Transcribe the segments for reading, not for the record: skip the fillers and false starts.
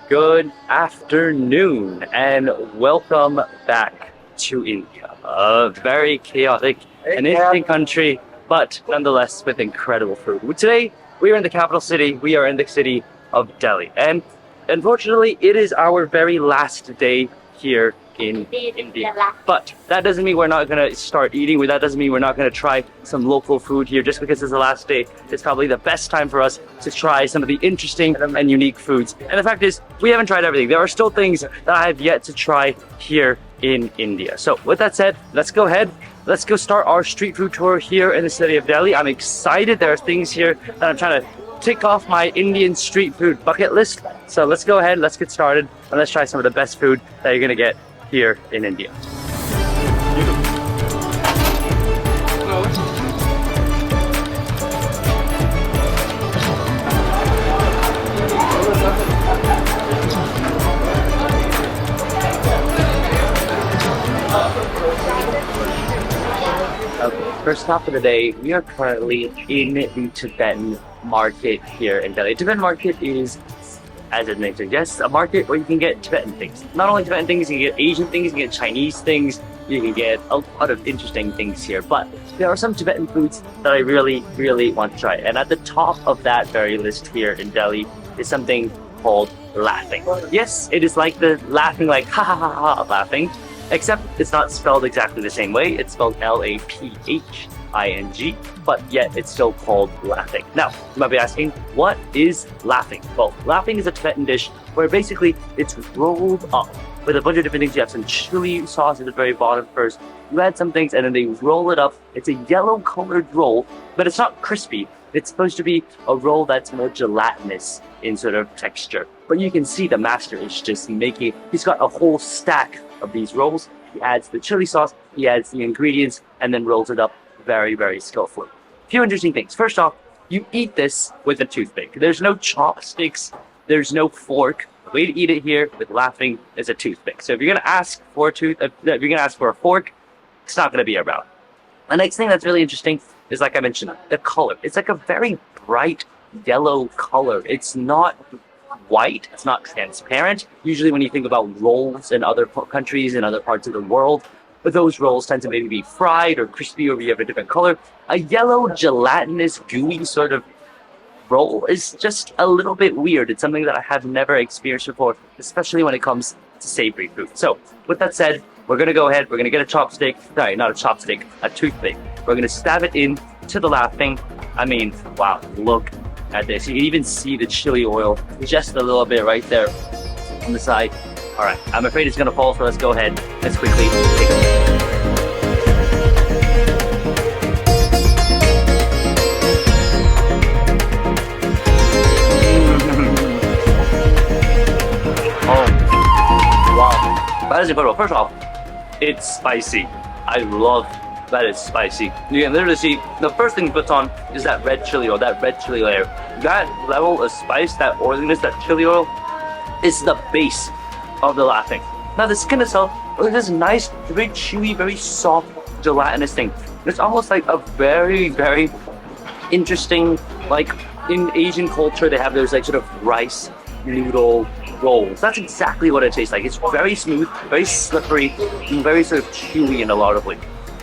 Good afternoon and welcome back to India. A very chaotic and interesting country, but nonetheless with incredible food. Today, we are in the capital city. We are in the city of Delhi. And unfortunately, it is our very last day here in India. But that doesn't mean we're not going to start eating. That doesn't mean we're not going to try some local food here. Just because it's the last day, it's probably the best time for us to try some of the interesting and unique foods. And the fact is, we haven't tried everything. There are still things that I have yet to try here in India. So with that said, let's go ahead. Let's go start our street food tour here in the city of Delhi. I'm excited. There are things here that I'm trying to tick off my Indian street food bucket list. So let's go ahead, let's get started, and let's try some of the best food that you're gonna get here in India. First stop of the day, we are currently in the Tibetan market here in Delhi. Tibetan market is, as its name suggests, a market where you can get Tibetan things. Not only Tibetan things, you can get Asian things, you can get Chinese things, you can get a lot of interesting things here. But there are some Tibetan foods that I really want to try. And at the top of that very list here in Delhi is something called Laphing. Yes, it is like the laughing, like ha ha ha ha laughing, except it's not spelled exactly the same way. It's spelled Laphing, but yet it's still called Laphing. Now, you might be asking, what is Laphing? Well, Laphing is a Tibetan dish where basically it's rolled up with a bunch of different things. You have some chili sauce at the very bottom first. You add some things and then they roll it up. It's a yellow colored roll, but it's not crispy. It's supposed to be a roll that's more gelatinous in sort of texture. But you can see the master is just he's got a whole stack of these rolls. He adds the chili sauce, he adds the ingredients, and then rolls it up very skillfully. A few interesting things. First off, you eat this with a toothpick. There's no chopsticks, there's no fork. The way to eat it here with Laphing is a toothpick. So if you're gonna ask for if you're gonna ask for a fork, it's not gonna be around. The next thing that's really interesting is, like I mentioned, the color. It's like a very bright yellow color. It's not white, it's not transparent. Usually when you think about rolls in other countries and other parts of the world, but those rolls tend to maybe be fried or crispy or you have a different color. A yellow gelatinous gooey sort of roll is just a little bit weird. It's something that I have never experienced before, especially when it comes to savory food. So with that said, we're gonna go ahead, we're gonna get a chopstick, sorry, not a chopstick, a toothpick. We're gonna stab it in to the Laphing. I mean, wow, look at this. You can even see the chili oil just a little bit right there on the side. All right, I'm afraid it's gonna fall, so let's go ahead. Let's quickly take a look. Oh, wow, that is incredible. First off, it's spicy. I love that it's spicy. You can literally see the first thing it puts on is that red chili oil, that red chili layer. That level of spice, that oiliness, that chili oil is the base of the Laphing. Now the skin itself is this nice, very chewy, very soft, gelatinous thing. It's almost like a very interesting, like in Asian culture, they have those like sort of rice noodle rolls. That's exactly what it tastes like. It's very smooth, very slippery, and very sort of chewy in a lot of ways.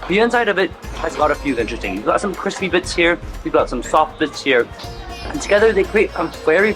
The inside of it has got a few interesting. You've got some crispy bits here, you've got some soft bits here, and together they create a very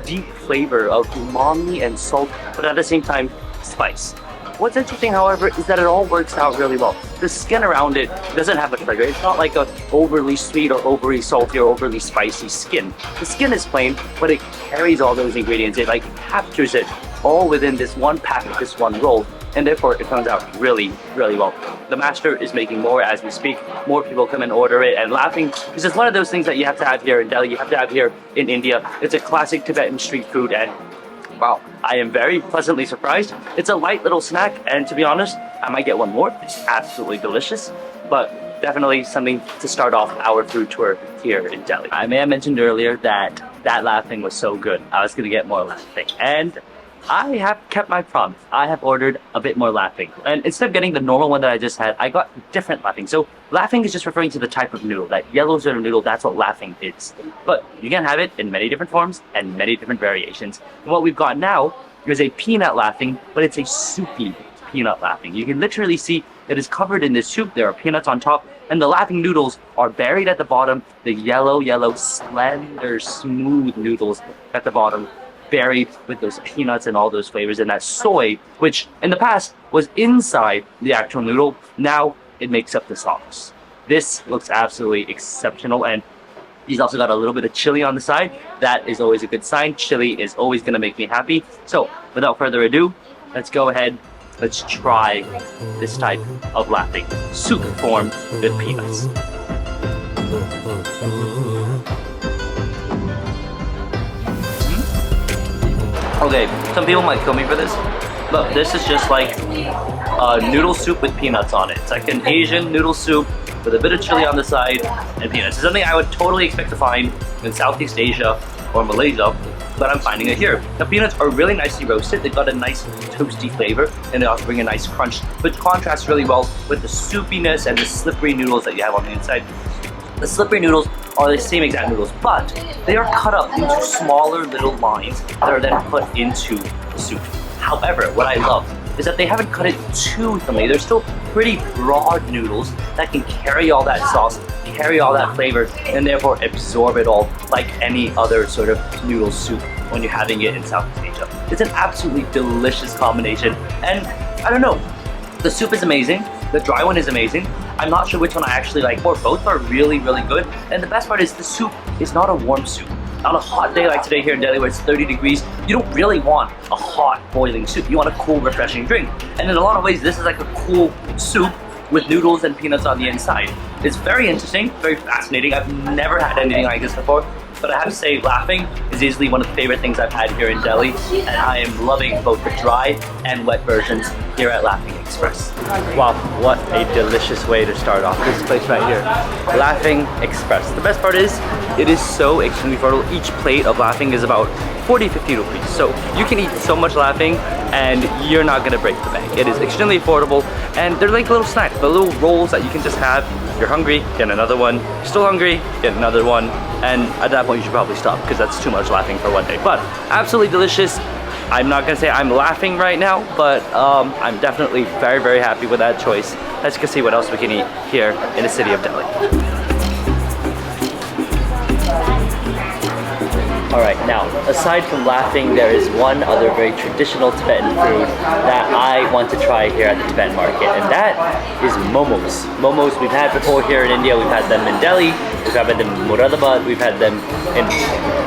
deep flavor of umami and salt, but at the same time, spice. What's interesting, however, is that it all works out really well. The skin around it doesn't have much flavor. It's not like a overly sweet or overly salty or overly spicy skin. The skin is plain, but it carries all those ingredients. It like captures it all within this one packet, this one roll, and therefore it comes out really well. The master is making more as we speak. More people come and order it, and Laphing is just one of those things that you have to have here in Delhi, you have to have here in India. It's a classic Tibetan street food, and wow, I am very pleasantly surprised. It's a light little snack, and to be honest, I might get one more. It's absolutely delicious, but definitely something to start off our food tour here in Delhi. I may have mentioned earlier that Laphing was so good, I was gonna get more Laphing, and I have kept my promise. I have ordered a bit more Laphing. And instead of getting the normal one that I just had, I got different Laphing. So Laphing is just referring to the type of noodle. That yellow sort of noodle, that's what Laphing is. But you can have it in many different forms and many different variations. And what we've got now is a peanut Laphing, but it's a soupy peanut Laphing. You can literally see it is covered in this soup. There are peanuts on top, and the Laphing noodles are buried at the bottom. The yellow, slender, smooth noodles at the bottom, buried with those peanuts and all those flavors, and that soy, which in the past was inside the actual noodle, now it makes up the sauce. This looks absolutely exceptional, and he's also got a little bit of chili on the side. That is always a good sign. Chili is always going to make me happy. So without further ado, let's go ahead. Let's try this type of Laphing, soup form with peanuts. Okay, some people might kill me for this, but this is just like a noodle soup with peanuts on it. It's like an Asian noodle soup with a bit of chili on the side and peanuts. It's something I would totally expect to find in Southeast Asia or Malaysia, but I'm finding it here. The peanuts are really nicely roasted. They've got a nice toasty flavor, and they also bring a nice crunch, which contrasts really well with the soupiness and the slippery noodles that you have on the inside. The slippery noodles are the same exact noodles, but they are cut up into smaller little lines that are then put into the soup. However, what I love is that they haven't cut it too thinly. They're still pretty broad noodles that can carry all that sauce, carry all that flavor, and therefore absorb it all like any other sort of noodle soup when you're having it in Southeast Asia. It's an absolutely delicious combination, and I don't know, the soup is amazing, the dry one is amazing. I'm not sure which one I actually like more. Both are really good, and the best part is the soup is not a warm soup. On a hot day like today here in Delhi where it's 30 degrees, you don't really want a hot boiling soup. You want a cool, refreshing drink. And in a lot of ways, this is like a cool soup with noodles and peanuts on the inside. It's very interesting, very fascinating. I've never had anything like this before, but I have to say Laphing is easily one of the favorite things I've had here in Delhi, and I am loving both the dry and wet versions here at Laphing Express. Wow, what a delicious way to start off this place right here. Laphing Express. The best part is, it is so extremely affordable. Each plate of Laphing is about 40-50 rupees. So you can eat so much Laphing and you're not gonna break the bank. It is extremely affordable, and they're like little snacks, the little rolls that you can just have. You're hungry, get another one. You're still hungry, get another one. And at that point you should probably stop because that's too much Laphing for one day. But absolutely delicious. I'm not gonna say I'm laughing right now, but I'm definitely very happy with that choice. Let's go see what else we can eat here in the city of Delhi. Alright, now, aside from Laphing, there is one other very traditional Tibetan food that I want to try here at the Tibetan market, and that is Momos. Momos we've had before here in India. We've had them in Delhi, we've had them in Moradabad, we've had them in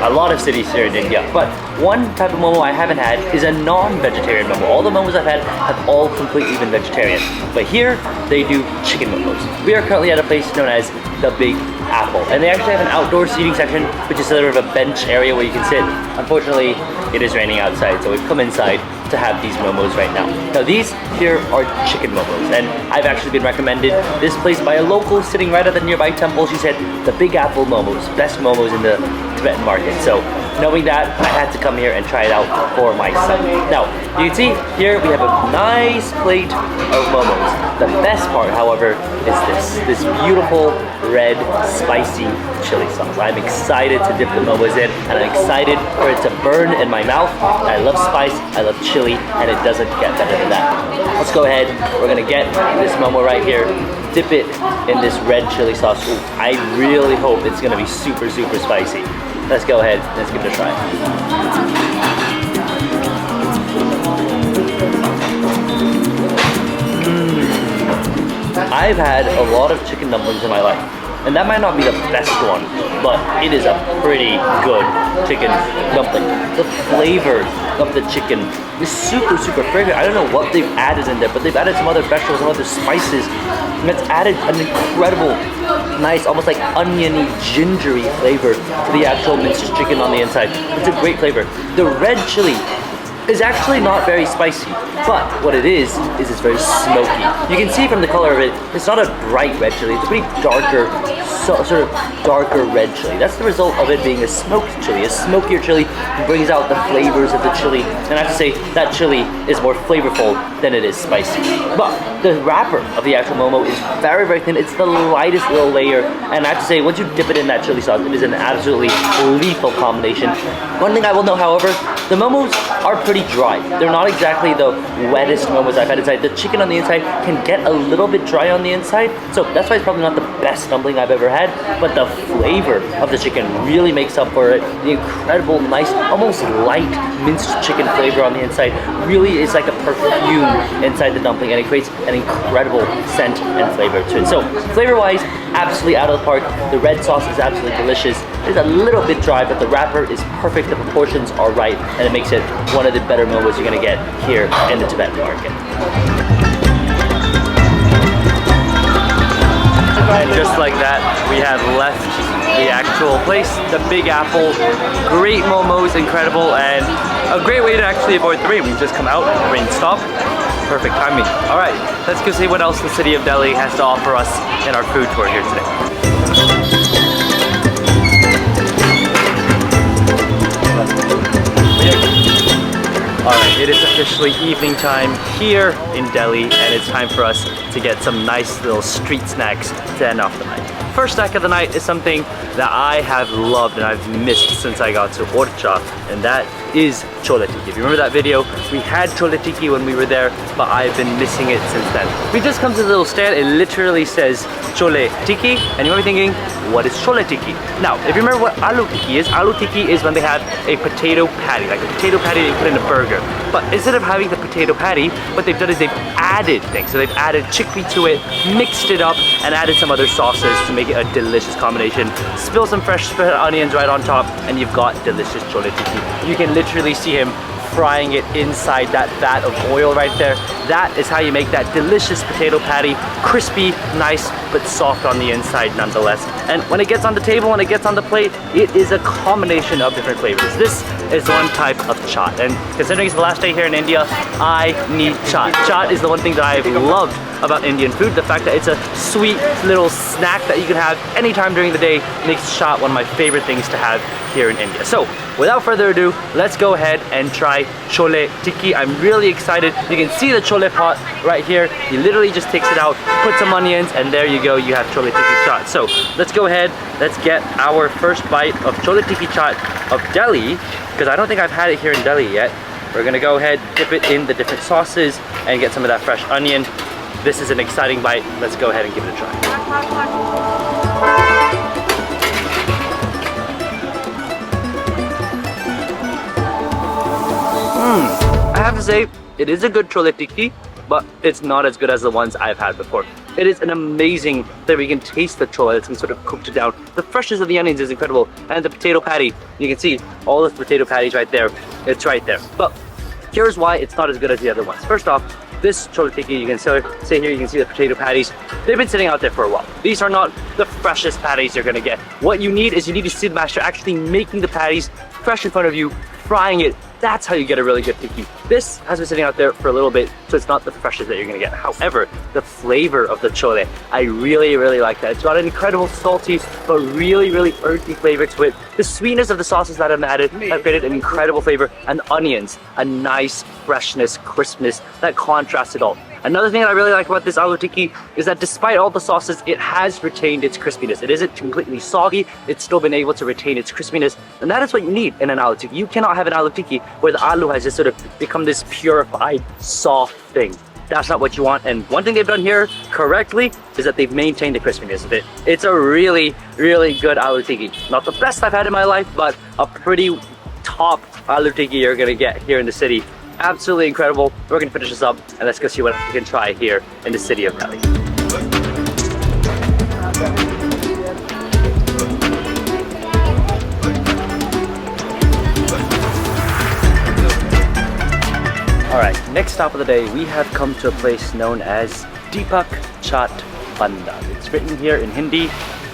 a lot of cities here in India. But one type of Momo I haven't had is a non-vegetarian Momo. All the Momos I've had have all completely been vegetarian. But here, they do chicken Momos. We are currently at a place known as the Big Apple, and they actually have an outdoor seating section, which is sort of a bench area where you can sit. Unfortunately, it is raining outside, so we've come inside to have these momos right now. Now these here are chicken momos, and I've actually been recommended this place by a local sitting right at the nearby temple. She said the Big Apple momos, best momos in the Tibetan market. So knowing that, I had to come here and try it out for myself. Now you can see here we have a nice plate of momos. The best part, however, is this beautiful red spicy chili sauce. I'm excited to dip the momos in, and I'm excited for it to burn in my mouth. I love spice, I love chili, and it doesn't get better than that. Let's go ahead, we're gonna get this momo right here, dip it in this red chili sauce. Ooh, I really hope it's gonna be super spicy. Let's go ahead, let's give it a try. I've had a lot of chicken dumplings in my life, and that might not be the best one, but it is a pretty good chicken dumpling. The flavor of the chicken is super fragrant. I don't know what they've added in there, but they've added some other vegetables, some other spices, and it's added an incredible, nice, almost like oniony, gingery flavor to the actual minced chicken on the inside. It's a great flavor. The red chili is actually not very spicy, but what it is it's very smoky. You can see from the color of it, it's not a bright red chili, it's a pretty darker, sort of darker red chili. That's the result of it being a smoked chili. A smokier chili brings out the flavors of the chili, and I have to say that chili is more flavorful than it is spicy. But the wrapper of the actual momo is very, very thin. It's the lightest little layer, and I have to say, once you dip it in that chili sauce, it is an absolutely lethal combination. One thing I will note, however, the momos are pretty dry. They're not exactly the wettest momos I've had inside. The chicken on the inside can get a little bit dry on the inside, so that's why it's probably not the best dumpling I've ever had, but the flavor of the chicken really makes up for it. The incredible, nice, almost light minced chicken flavor on the inside really is like a perfume inside the dumpling, and it creates an incredible scent and flavor to it. So flavor-wise, absolutely out of the park. The red sauce is absolutely delicious. It's a little bit dry, but the wrapper is perfect. The proportions are right, and it makes it one of the better momos you're gonna get here in the Tibetan market. And just like that, we have left the actual place, the Big Apple. Great momos, incredible, and a great way to actually avoid the rain. We've just come out, the rain stopped. Perfect timing. All right, let's go see what else the city of Delhi has to offer us in our food tour here today. Alright, it is officially evening time here in Delhi, and it's time for us to get some nice little street snacks to end off the night. First snack of the night is something that I have loved and I've missed since I got to Orcha, and that is Chole Tikki. If you remember that video, we had Chole Tikki when we were there, but I've been missing it since then. We just come to the little stand, it literally says Chole Tikki, and you might be thinking, what is Chole Tikki? Now, if you remember what aloo tikki is when they have a potato patty, like a potato patty that you put in a burger. But instead of having the potato patty, what they've done is they've added things. So they've added chickpea to it, mixed it up, and added some other sauces to make it a delicious combination. Spill some fresh split onions right on top, and you've got delicious Chole Tikki. You can literally see him frying it inside that vat of oil right there. That is how you make that delicious potato patty, crispy, nice, but soft on the inside nonetheless. And when it gets on the table, when it gets on the plate, it is a combination of different flavors. This is one type of chaat, and considering it's the last day here in India, I need chaat. Chaat is the one thing that I've loved about Indian food. The fact that it's a sweet little snack that you can have anytime during the day makes chaat one of my favorite things to have here in India. So without further ado, let's go ahead and try Chole Tikki. I'm really excited. You can see the chole pot right here. He literally just takes it out, put some onions, and there you go, you have Chole Tikki chaat. So let's go ahead, let's get our first bite of Chole Tikki chaat of Delhi, because I don't think I've had it here in Delhi yet. We're gonna go ahead, dip it in the different sauces, and get some of that fresh onion. This is an exciting bite. Let's go ahead and give it a try. I have to say, it is a good Chole Tikki, but it's not as good as the ones I've had before. It is an amazing flavor. You can taste the chole, it's been sort of cooked down. The freshness of the onions is incredible. And the potato patty, you can see all those potato patties right there. It's right there. But here's why it's not as good as the other ones. First off, this Chole Tikki, you can see here, you can see the potato patties. They've been sitting out there for a while. These are not the freshest patties you're gonna get. What you need is you need to see the master actually making the patties fresh in front of you, frying it. That's how you get a really good tikki. This has been sitting out there for a little bit, so it's not the freshest that you're gonna get. However, the flavor of the chole, I really, really like that. It's got an incredible salty, but really, really earthy flavor to it. The sweetness of the sauces that I've added have created an incredible flavor, and the onions, a nice freshness, crispness that contrasts it all. Another thing that I really like about this aloo tikki is that despite all the sauces, it has retained its crispiness. It isn't completely soggy, it's still been able to retain its crispiness, and that is what you need in an aloo tikki. You cannot have an aloo tikki where the aloo has just sort of become this purified, soft thing. That's not what you want, and one thing they've done here correctly is that they've maintained the crispiness of it. It's a really, really good aloo tikki. Not the best I've had in my life, but a pretty top aloo tikki you're gonna get here in the city. Absolutely incredible. We're gonna finish this up and let's go see what we can try here in the city of Delhi. Alright, next stop of the day, we have come to a place known as Deepak Chaat Banda. It's written here in Hindi.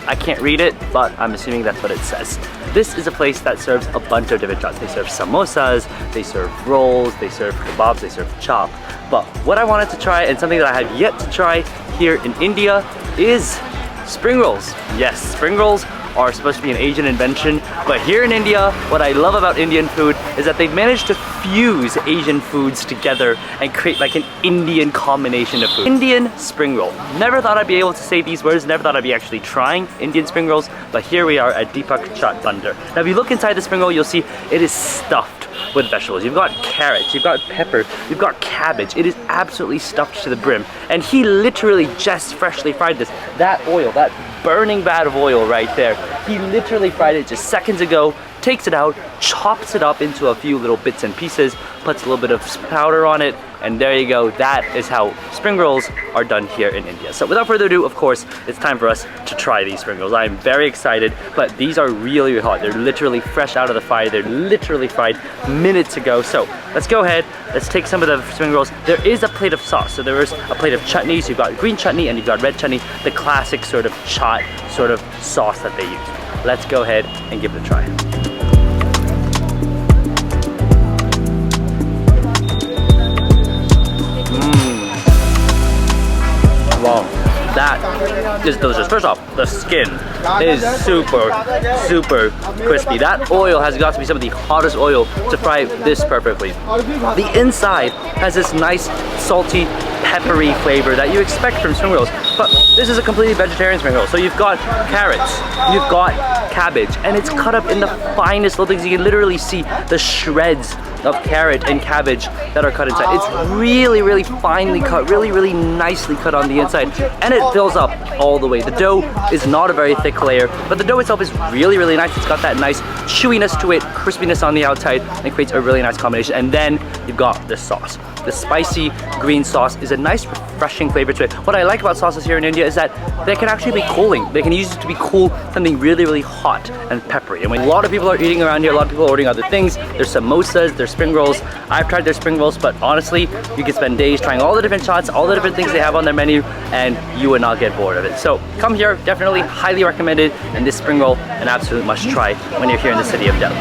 I can't read it, but I'm assuming that's what it says. this is a place that serves a bunch of different chaats. They serve samosas, they serve rolls, they serve kebabs, they serve chop. But what I wanted to try, and something that I have yet to try here in India, is spring rolls. Yes, spring rolls are supposed to be an Asian invention, but here in India, what I love about Indian food is that they've managed to fuse Asian foods together and create like an Indian combination of food. Indian spring roll. Never thought I'd be able to say these words, never thought I'd be actually trying Indian spring rolls, but here we are at Deepak Chaat Bandar. Now if you look inside the spring roll, you'll see it is stuffed with vegetables. You've got carrots, you've got pepper, you've got cabbage. It is absolutely stuffed to the brim. And he literally just freshly fried this. That oil, that burning vat of oil right there, he literally fried it just seconds ago, takes it out, chops it up into a few little bits and pieces, puts a little bit of powder on it, and there you go. That is how spring rolls are done here in India. So without further ado, of course, it's time for us to try these spring rolls. I am very excited, but these are really, really hot. They're literally fresh out of the fire. They're literally fried minutes ago. So let's go ahead, let's take some of the spring rolls. There is a plate of sauce. So there is a plate of chutneys. You've got green chutney and you've got red chutney, the classic sort of chaat sort of sauce that they use. Let's go ahead and give it a try. Wow, that is delicious. First off, the skin is super, super crispy. That oil has got to be some of the hottest oil to fry this perfectly. The inside has this nice, salty, peppery flavor that you expect from spring rolls, but this is a completely vegetarian spring roll. So you've got carrots, you've got cabbage, and it's cut up in the finest little things. You can literally see the shreds of carrot and cabbage that are cut inside. It's really, really finely cut, really, really nicely cut on the inside, and it fills up all the way. The dough is not a very thick layer, but the dough itself is really, really nice. It's got that nice chewiness to it, crispiness on the outside, and it creates a really nice combination. And then you've got the sauce. The spicy green sauce is a nice, refreshing flavor to it. What I like about sauces here in India is that they can actually be cooling. They can use it to be cool something really, really hot and peppery. And when a lot of people are eating around here, a lot of people are ordering other things. There's samosas, there's spring rolls. I've tried their spring rolls, but honestly, you can spend days trying all the different chaats, all the different things they have on their menu, and you would not get bored of it. So come here, definitely highly recommended, and this spring roll, an absolute must try when you're here in the city of Delhi.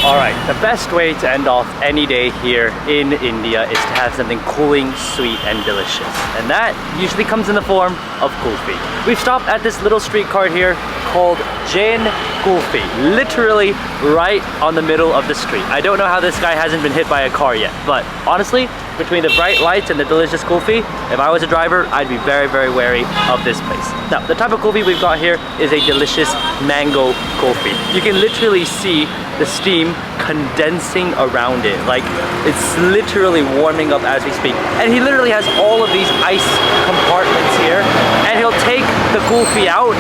Alright, the best way to end off any day here in India is to have something cooling, sweet, and delicious. And that usually comes in the form of kulfi. We've stopped at this little street cart here called Jain Kulfi, literally right on the middle of the street. I don't know how this guy hasn't been hit by a car yet, but honestly, between the bright lights and the delicious kulfi, if I was a driver, I'd be very, very wary of this place. Now, the type of kulfi we've got here is a delicious mango kulfi. You can literally see the steam condensing around it. Like, it's literally warming up as we speak. And he literally has all of these ice compartments here, and he'll take the kulfi out,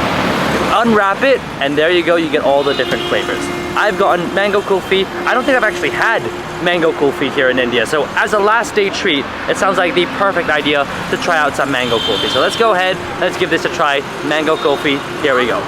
unwrap it, and there you go, you get all the different flavors. I've gotten mango kulfi. I don't think I've actually had mango kulfi here in India, so as a last day treat, it sounds like the perfect idea to try out some mango kulfi. So let's go ahead, let's give this a try. Mango kulfi, here we go.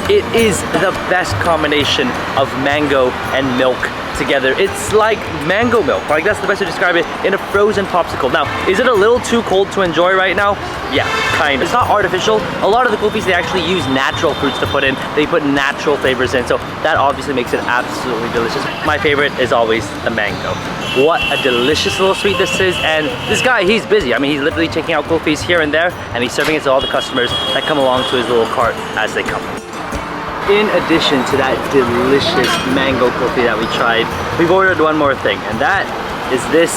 It is the best combination of mango and milk together. It's like mango milk, like that's the best way to describe it, in a frozen popsicle. Now, is it a little too cold to enjoy right now? Yeah, kind of. It's not artificial. A lot of the kulfis, they actually use natural fruits to put in. They put natural flavors in, so that obviously makes it absolutely delicious. My favorite is always the mango. What a delicious little sweet this is, and this guy, he's busy. I mean, he's literally taking out kulfis here and there, and he's serving it to all the customers that come along to his little cart as they come. In addition to that delicious mango kulfi that we tried, we've ordered one more thing, and that is this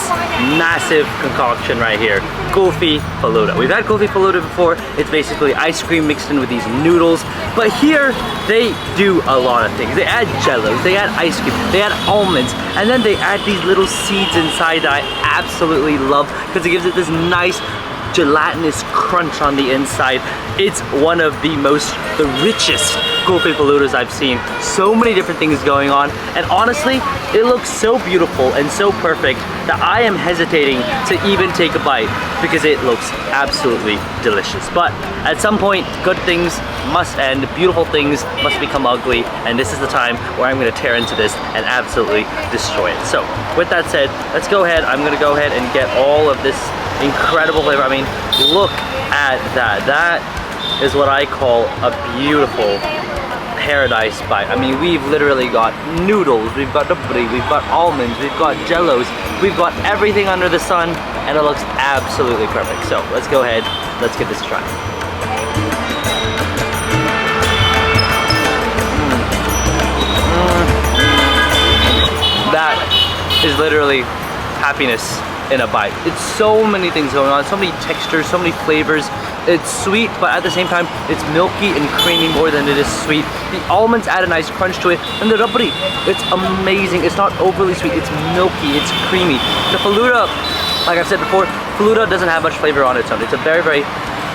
massive concoction right here, Kulfi Falooda. We've had Kulfi Falooda before. It's basically ice cream mixed in with these noodles, but here they do a lot of things. They add jellos, they add ice cream, they add almonds, and then they add these little seeds inside that I absolutely love because it gives it this nice gelatinous crunch on the inside. It's one of the richest Kulfi Faloodas I've seen. So many different things going on, and honestly, it looks so beautiful and so perfect that I am hesitating to even take a bite because it looks absolutely delicious. But at some point, good things must end, beautiful things must become ugly, and this is the time where I'm gonna tear into this and absolutely destroy it. So with that said, let's go ahead. I'm gonna go ahead and get all of this incredible flavor. I mean, look at that. That is what I call a beautiful paradise bite. I mean, we've literally got noodles, we've got dabri, we've got almonds, we've got jellos, we've got everything under the sun, and it looks absolutely perfect. So let's go ahead, let's give this a try. That is literally happiness in a bite. It's so many things going on, so many textures, so many flavors. It's sweet, but at the same time, it's milky and creamy more than it is sweet. The almonds add a nice crunch to it, and the rabri, it's amazing. It's not overly sweet, it's milky, it's creamy. The Falooda, like I've said before, Falooda doesn't have much flavor on its own. It's a very, very,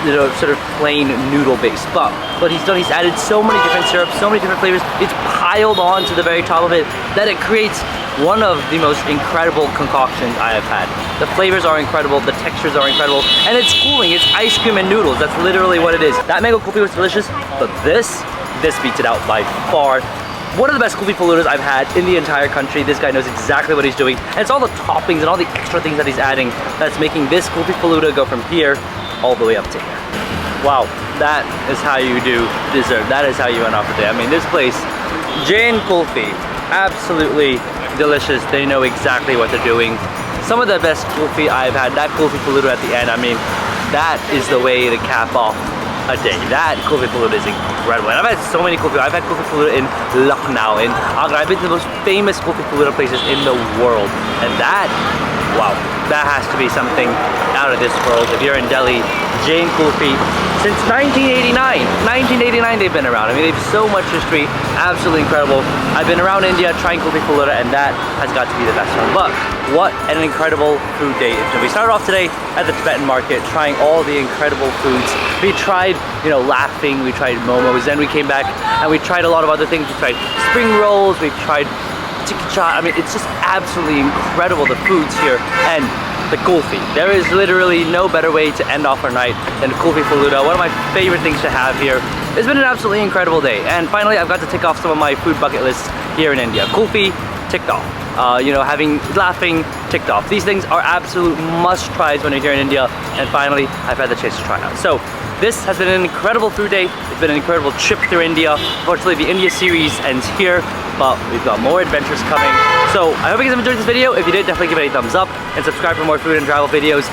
you know, sort of plain noodle base. But what he's done, he's added so many different syrups, so many different flavors. It's piled on to the very top of it that it creates one of the most incredible concoctions I have had. The flavors are incredible, the textures are incredible, and it's cooling. It's ice cream and noodles. That's literally what it is. That mango kulfi was delicious, but this beats it out by far. One of the best Kulfi Faloodas I've had in the entire country. This guy knows exactly what he's doing, and it's all the toppings and all the extra things that he's adding that's making this Kulfi Falooda go from here all the way up to here. Wow, that is how you do dessert. That is how you end off the day. I mean, this place, Jain Kulfi, absolutely delicious. They know exactly what they're doing. Some of the best kulfi I've had, that Kulfi Falooda at the end, I mean, that is the way to cap off a day. That Kulfi Falooda is incredible. And I've had so many kulfi. I've had Kulfi Falooda in Lucknow, in Agra. I've been to the most famous Kulfi Falooda places in the world. And that, wow, that has to be something out of this world. If you're in Delhi, Jain Kulfi, since 1989. 1989 they've been around. I mean, they have so much history, absolutely incredible. I've been around India trying Kulfi Falooda, and that has got to be the best one. But what an incredible food day. We started off today at the Tibetan market, trying all the incredible foods. We tried, you know, Laphing, we tried Momos, then we came back and we tried a lot of other things. We tried spring rolls, we tried tikka. I mean, it's just absolutely incredible, the foods here. And the kulfi. There is literally no better way to end off our night than Kulfi Falooda. One of my favorite things to have here. It's been an absolutely incredible day. And finally, I've got to tick off some of my food bucket lists here in India. Kulfi, ticked off. You know, having Laphing, ticked off. These things are absolute must-tries when you're here in India. And finally, I've had the chance to try it out. So, this has been an incredible food day. It's been an incredible trip through India. Unfortunately, the India series ends here, but we've got more adventures coming. So I hope you guys have enjoyed this video. If you did, definitely give it a thumbs up and subscribe for more food and travel videos.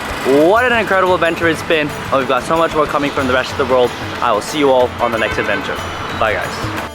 What an incredible adventure it's been. And we've got so much more coming from the rest of the world. I will see you all on the next adventure. Bye guys.